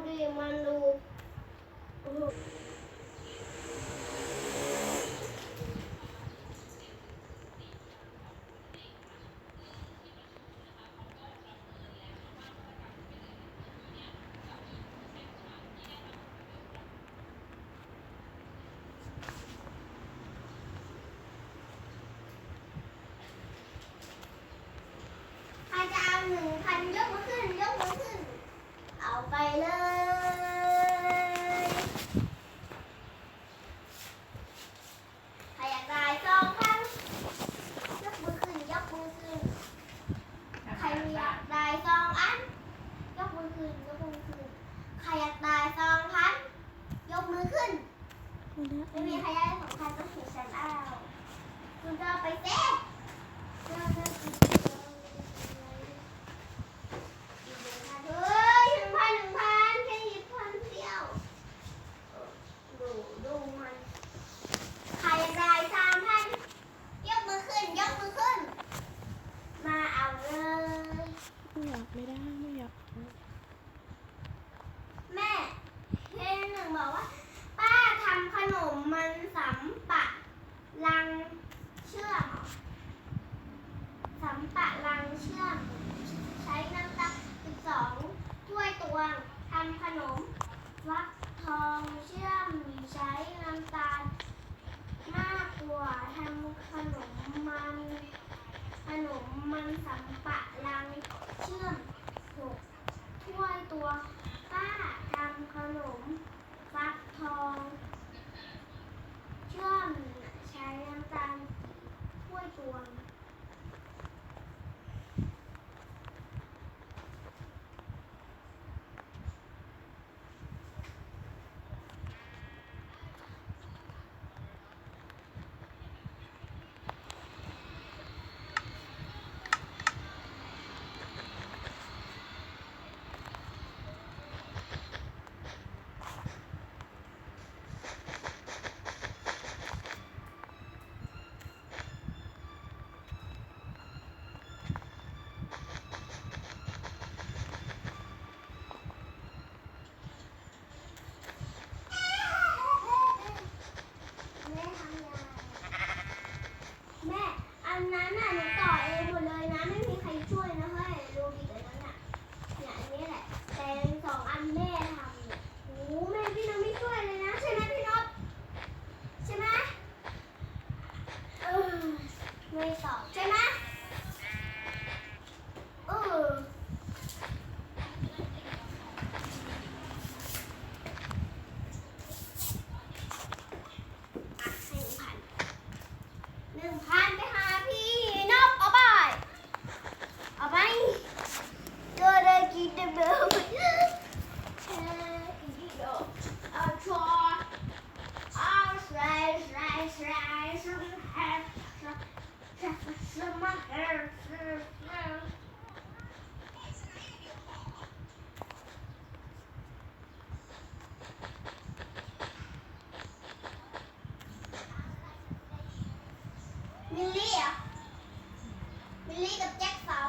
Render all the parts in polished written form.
ดิมันดูโอ้โหใครจะเอา1,000ยกมือขึ้นยกมือขึ้นเอาไปเลยใครอยากได้2,000ยกมือขึ้นยกมือขึ้นใครอยากได้2 อันยกมือขึ้นยกมือขึ้นใครอยากได้2,000ยกมือขึ้นไม่มีใครได้2,000ต้องถือฉันเอาคุณจะเอาไปเต้ไม่ได้ไม่อยาก แม่เพลงหนึ่งบอกว่าป้าทำขนมมันสำปะลังเชื่อมสำปะลังเชื่อมใช้น้ำตาล12 ถ้วยตวงทำขนมฟักทองเชื่อมใช้น้ำตาลมากกว่าทำขนมมันสำปะลังเชื่อม6 ถ้วยตวงป้าทำขนมฟักทองเชื่อมใช้น้ำตาลถ้วยตวงแม่อันนั้นน่ะหนูต่อเองหมดเลยนะไม่มีใครช่วยนะเฮ้ยรูบิกอันนั้นน่ะเนี่ยอันนี้แหละแต่2 อันแม่ทำเนี่ยโอ้แม่พี่น้องไม่ช่วยเลยนะใช่ไหมพี่นพใช่ไหมไม่ตอบใช่ไหม1,000ไปหาพี่นพเอาไปเอาไปเจอได้กินได้เบลเอาชัวเอาใส่สมัครมิลลี่อ่ะมิลลี่กับแจ็คเสา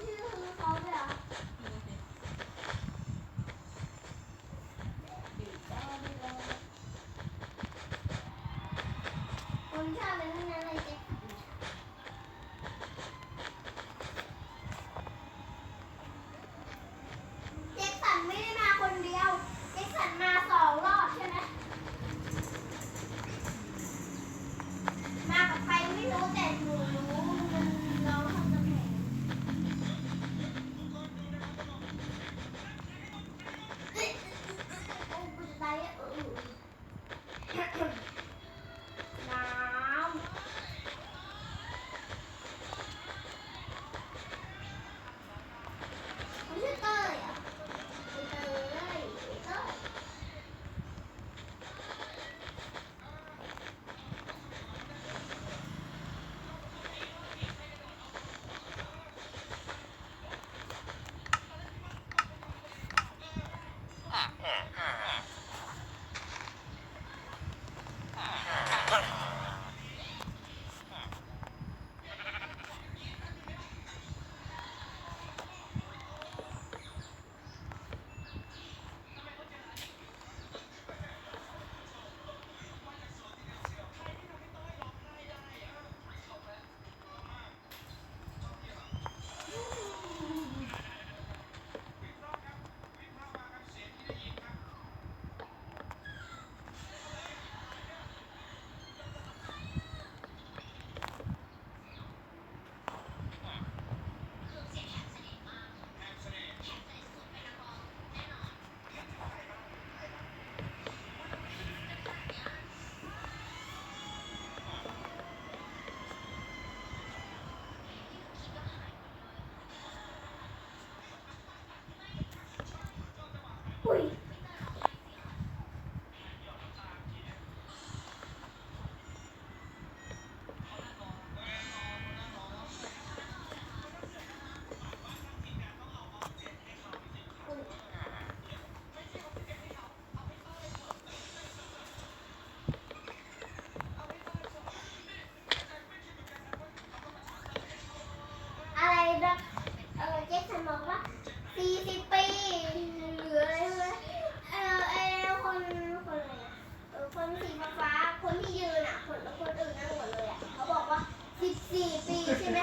ชื่อเขาเลยเหรอคนชอบเป็นทั้งนั้นเลยเจ็คสันไม่ได้มาคนเดียวเจ็คสันมา2 รอบใช่ไหมมากับใครไม่รู้แต่หนูรู้มันร้องทำกำแพงโอ้กูจะตายแล้วน้ำมันชื่อเต้ยอ่ะเต้ยเต้ย อุ้ยอะไรนะเจ๊สันบอกว่า40 ปีหรืออะไรวะคนอะไรนะคนสีฟ้าคนที่ยืนอ่ะคนอื่นนั่งหมดเลยอ่ะเขาบอกว่า14 ปีใช่ไหม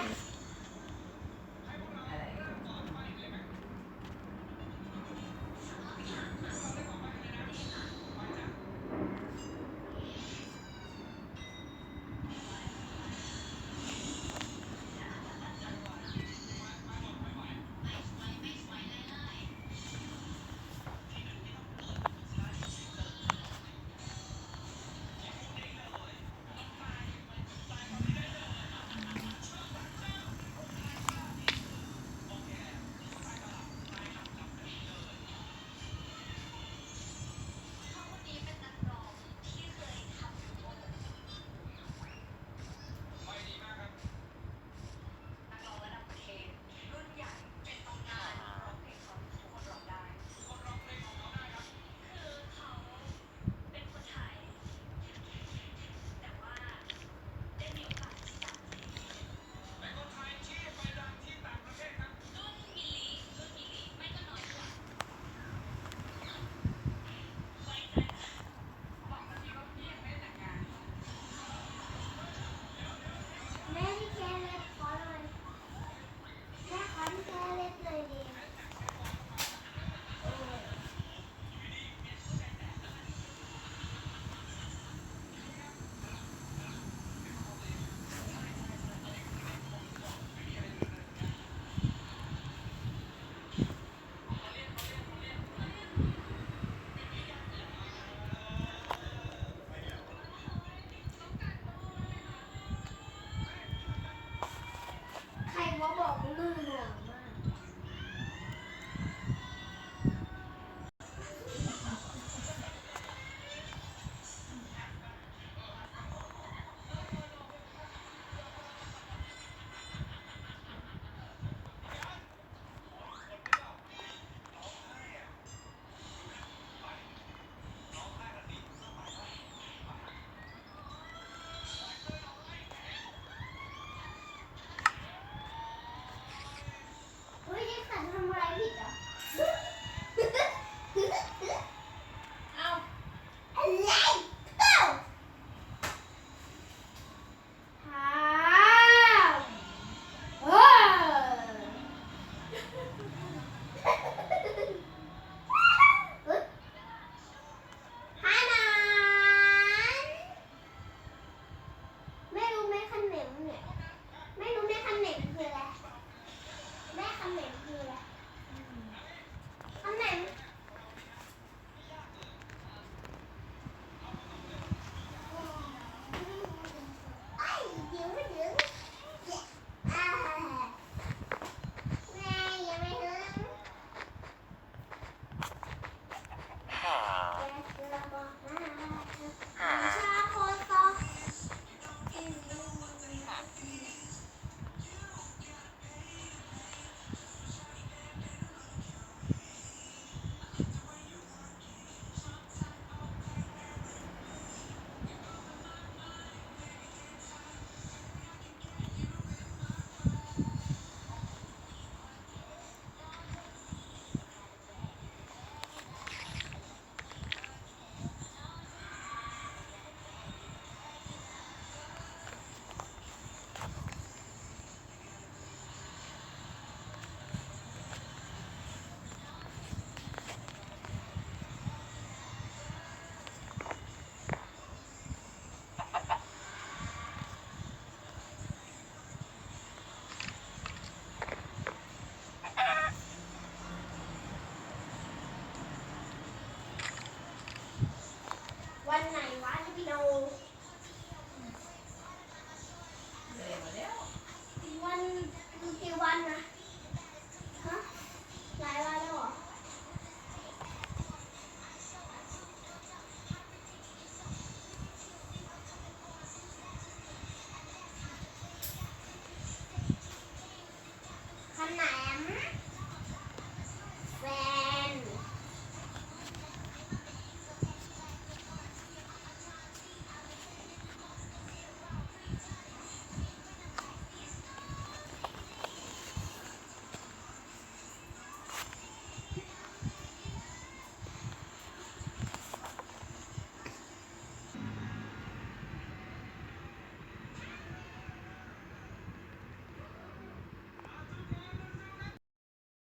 วันไหน